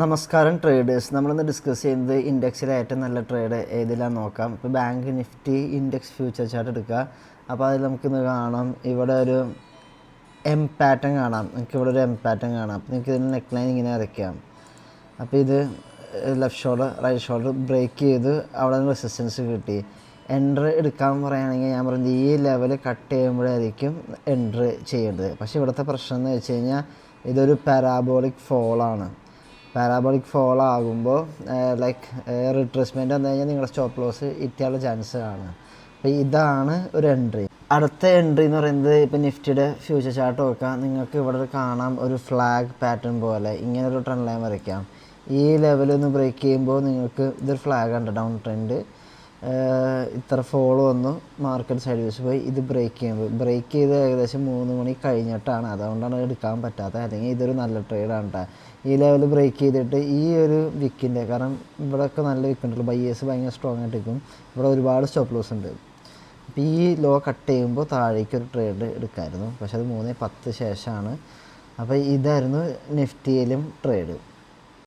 നമസ്കാരം ട്രേഡേഴ്സ്. നമ്മളിന്ന് ഡിസ്കസ് ചെയ്യുന്നത് ഇൻഡെക്സിലെ ഏറ്റവും നല്ല ട്രേഡ് ഏതിലാന്ന് നോക്കാം. ഇപ്പോൾ bank Nifty index future chart എടുക്കുക. അപ്പോൾ അതിൽ നമുക്കിന്ന് കാണാം, ഇവിടെ ഒരു എം പാറ്റേൺ കാണാം. നിങ്ങൾക്ക് ഇവിടെ ഒരു എം പാറ്റേൺ കാണാം. നിങ്ങൾക്ക് ഇതിന് നെക്ക് ലൈൻ ഇങ്ങനെ വരയ്ക്കാം. അപ്പോൾ ഇത് left shoulder right shoulder break ചെയ്ത് അവിടെ നിന്ന് റെസിസ്റ്റൻസ് കിട്ടി. എൻട്രി എടുക്കാൻ പറയുകയാണെങ്കിൽ ഞാൻ പറയുന്നത് ഈ ലെവൽ കട്ട് ചെയ്യുമ്പോഴായിരിക്കും എൻട്രി ചെയ്യേണ്ടത്. പക്ഷേ ഇവിടുത്തെ പ്രശ്നം എന്ന് വെച്ച് കഴിഞ്ഞാൽ ഇതൊരു പാരാബോളിക് ഫോളാണ്. പാരാബോളിക് ഫോൾ ആകുമ്പോൾ റിട്രേസ്മെൻറ്റ് വന്നു കഴിഞ്ഞാൽ നിങ്ങളുടെ സ്റ്റോപ്പ് ലോസ് ഇറ്റാനുള്ള ചാൻസ് ആണ്. അപ്പോൾ ഇതാണ് ഒരു എൻട്രി. അടുത്ത എൻട്രി എന്ന് പറയുന്നത് ഇപ്പോൾ നിഫ്റ്റിയുടെ ഫ്യൂച്ചർ ചാർട്ട് നോക്കാം. നിങ്ങൾക്ക് ഇവിടെ കാണാം ഒരു ഫ്ലാഗ് പാറ്റേൺ പോലെ ഇങ്ങനെ ഒരു ട്രെൻഡ് ലൈൻ വരയ്ക്കാം. ഈ ലെവലൊന്ന് ബ്രേക്ക് ചെയ്യുമ്പോൾ നിങ്ങൾക്ക് ഇതൊരു ഫ്ലാഗ് ഉണ്ട്, ഡൗൺ ട്രെൻഡ്. ഇത്ര ഫോളോ വന്നു, മാർക്കറ്റ് സൈഡ് വേസ് പോയി. ഇത് ബ്രേക്ക് ചെയ്ത് ഏകദേശം 3 മണി കഴിഞ്ഞിട്ടാണ്, അതുകൊണ്ടാണ് എടുക്കാൻ പറ്റാത്തത്. അല്ലെങ്കിൽ ഇതൊരു നല്ല ട്രേഡാണ് കേട്ടോ. ഈ ലെവൽ ബ്രേക്ക് ചെയ്തിട്ട് ഈ ഒരു വിക്കിൻ്റെ, കാരണം ഇവിടെയൊക്കെ നല്ല വിക്കുണ്ടല്ലോ, ബൈയേഴ്സ് ഭയങ്കര സ്ട്രോങ് ആയിട്ട് നിൽക്കും. ഇവിടെ ഒരുപാട് സ്റ്റോപ്പ് ലോസ് ഉണ്ട്. അപ്പോൾ ഈ ലോ കട്ട് ചെയ്യുമ്പോൾ താഴേക്ക് ഒരു ട്രേഡ് എടുക്കാമായിരുന്നു, പക്ഷെ അത് 3:10 ശേഷമാണ്. അപ്പോൾ ഇതായിരുന്നു നിഫ്റ്റിയിലും ട്രേഡ്.